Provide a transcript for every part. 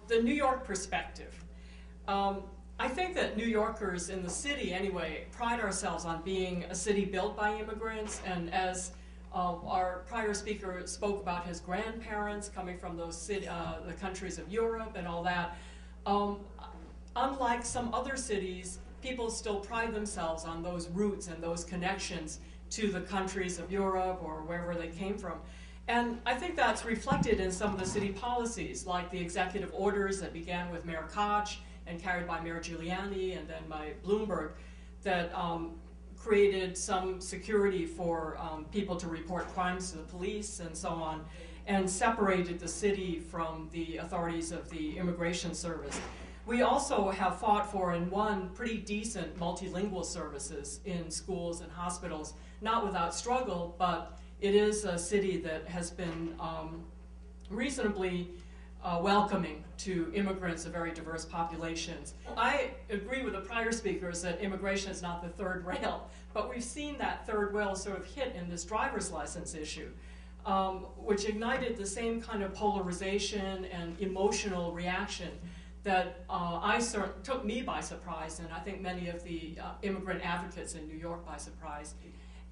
The New York perspective. I think that New Yorkers in the city, anyway, pride ourselves on being a city built by immigrants, and as our prior speaker spoke about his grandparents coming from those the countries of Europe and all that, unlike some other cities, people still pride themselves on those roots and those connections to the countries of Europe or wherever they came from. And I think that's reflected in some of the city policies, like the executive orders that began with Mayor Koch and carried by Mayor Giuliani and then by Bloomberg, that created some security for people to report crimes to the police and so on, and separated the city from the authorities of the Immigration Service. We also have fought for and won pretty decent multilingual services in schools and hospitals, not without struggle, but it is a city that has been reasonably welcoming to immigrants of very diverse populations. I agree with the prior speakers that immigration is not the third rail, but we've seen that third rail sort of hit in this driver's license issue, which ignited the same kind of polarization and emotional reaction that took me by surprise, and I think many of the immigrant advocates in New York by surprise.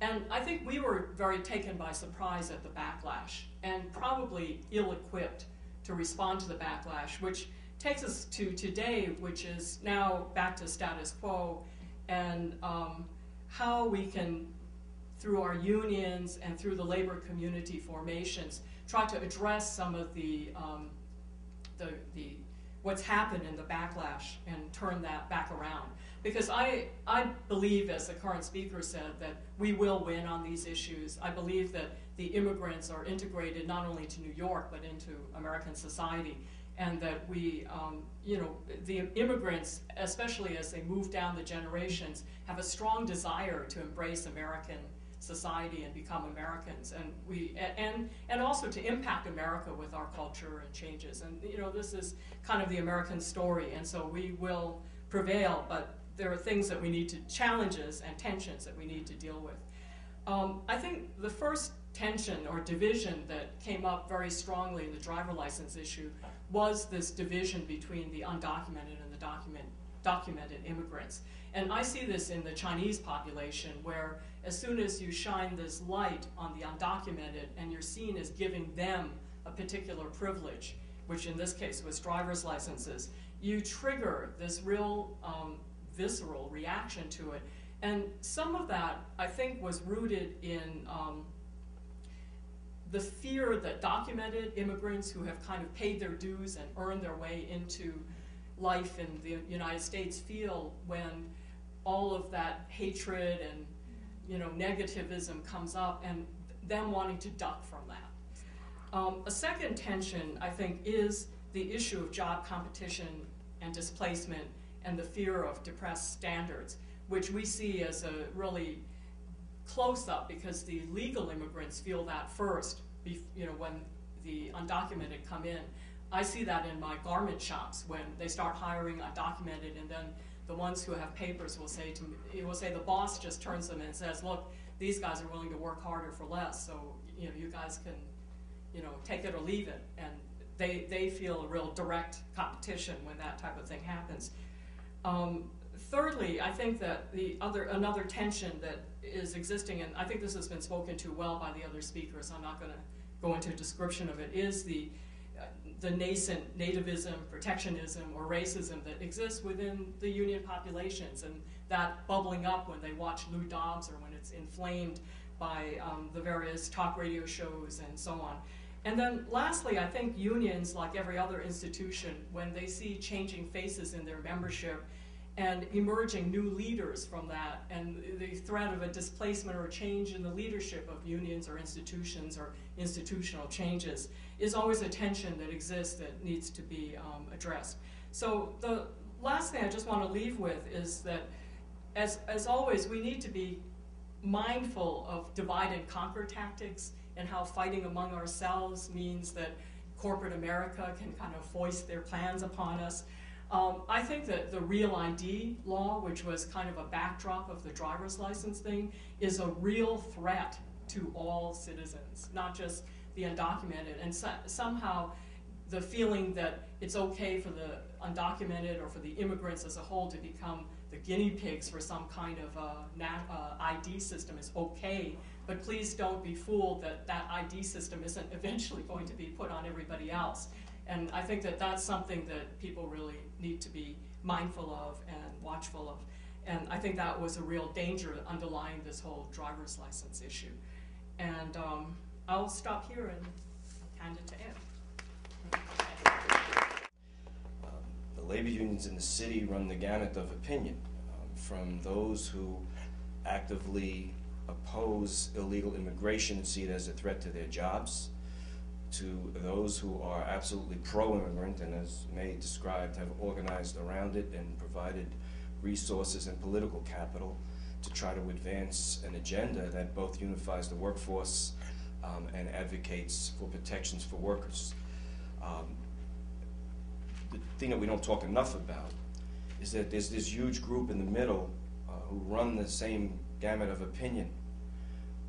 And I think we were very taken by surprise at the backlash, and probably ill-equipped to respond to the backlash, which takes us to today, which is now back to status quo, and how we can, through our unions and through the labor community formations, try to address some of the what's happened in the backlash and turn that back around. Because I believe, as the current speaker said, that we will win on these issues. I believe that the immigrants are integrated not only to New York, but into American society, and that we, the immigrants, especially as they move down the generations, have a strong desire to embrace American society and become Americans, and also to impact America with our culture and changes. And this is kind of the American story, and so we will prevail, but there are things that we need to, challenges and tensions that we need to deal with. I think the first tension or division that came up very strongly in the driver license issue was this division between the undocumented and the documented immigrants. And I see this in the Chinese population, where as soon as you shine this light on the undocumented and you're seen as giving them a particular privilege, which in this case was driver's licenses, you trigger this real visceral reaction to it. And some of that, I think, was rooted in the fear that documented immigrants who have kind of paid their dues and earned their way into life in the United States feel when all of that hatred and negativism comes up, and them wanting to duck from that. A second tension, I think, is the issue of job competition and displacement and the fear of depressed standards, which we see as a really close-up, because the legal immigrants feel that first, when the undocumented come in. I see that in my garment shops when they start hiring undocumented, and then the ones who have papers will say to me, the boss just turns them and says, look, these guys are willing to work harder for less, so you guys can take it or leave it. And they feel a real direct competition when that type of thing happens. Thirdly, I think that another tension that is existing, and I think this has been spoken to well by the other speakers, I'm not going to go into a description of it, is the nascent nativism, protectionism, or racism that exists within the union populations, and that bubbling up when they watch Lou Dobbs or when it's inflamed by the various talk radio shows and so on. And then lastly, I think unions, like every other institution, when they see changing faces in their membership and emerging new leaders from that, and the threat of a displacement or a change in the leadership of unions or institutions or institutional changes, is always a tension that exists that needs to be addressed. So the last thing I just want to leave with is that, as always, we need to be mindful of divide and conquer tactics, and how fighting among ourselves means that corporate America can kind of foist their plans upon us. I think that the Real ID law, which was kind of a backdrop of the driver's license thing, is a real threat to all citizens, not just the undocumented. And somehow the feeling that it's okay for the undocumented or for the immigrants as a whole to become the guinea pigs for some kind of ID system is okay, but please don't be fooled that that ID system isn't eventually going to be put on everybody else. And I think that that's something that people really need to be mindful of and watchful of. And I think that was a real danger underlying this whole driver's license issue. And I'll stop here and hand it to Ed. The labor unions in the city run the gamut of opinion, from those who actively oppose illegal immigration and see it as a threat to their jobs, to those who are absolutely pro-immigrant and, as May described, have organized around it and provided resources and political capital to try to advance an agenda that both unifies the workforce and advocates for protections for workers. The thing that we don't talk enough about is that there's this huge group in the middle who run the same gamut of opinion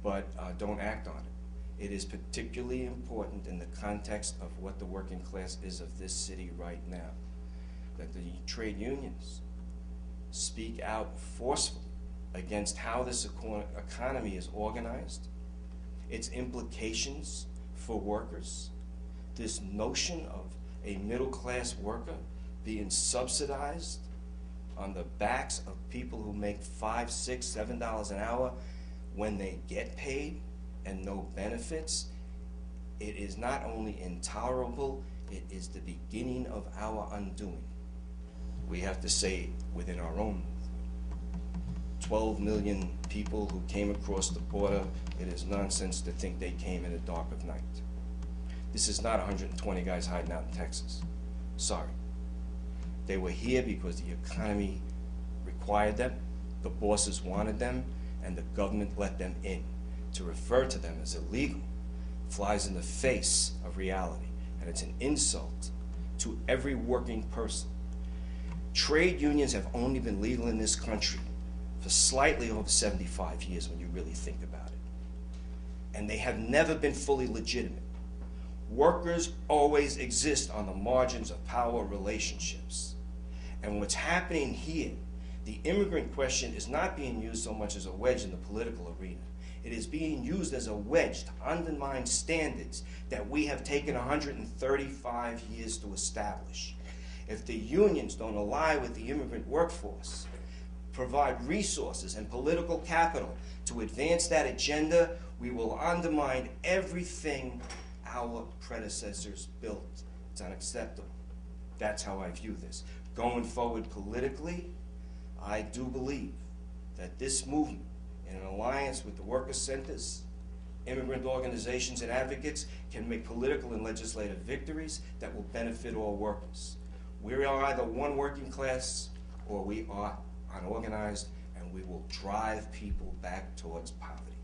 but don't act on it. It is particularly important in the context of what the working class is of this city right now, that the trade unions speak out forcefully against how this economy is organized, its implications for workers, this notion of a middle-class worker being subsidized on the backs of people who make $5, $6, $7 an hour when they get paid and no benefits. It is not only intolerable, it is the beginning of our undoing. We have to say within our own movement. 12 million people who came across the border, it is nonsense to think they came in the dark of night. This is not 120 guys hiding out in Texas. Sorry. They were here because the economy required them, the bosses wanted them, and the government let them in. To refer to them as illegal flies in the face of reality, and it's an insult to every working person. Trade unions have only been legal in this country for slightly over 75 years when you really think about it. And they have never been fully legitimate. Workers always exist on the margins of power relationships. And what's happening here, the immigrant question is not being used so much as a wedge in the political arena. It is being used as a wedge to undermine standards that we have taken 135 years to establish. If the unions don't ally with the immigrant workforce, provide resources and political capital to advance that agenda, we will undermine everything our predecessors built. It's unacceptable. That's how I view this. Going forward politically, I do believe that this movement, in an alliance with the worker centers, immigrant organizations and advocates, can make political and legislative victories that will benefit all workers. We are either one working class or we are unorganized, and we will drive people back towards poverty.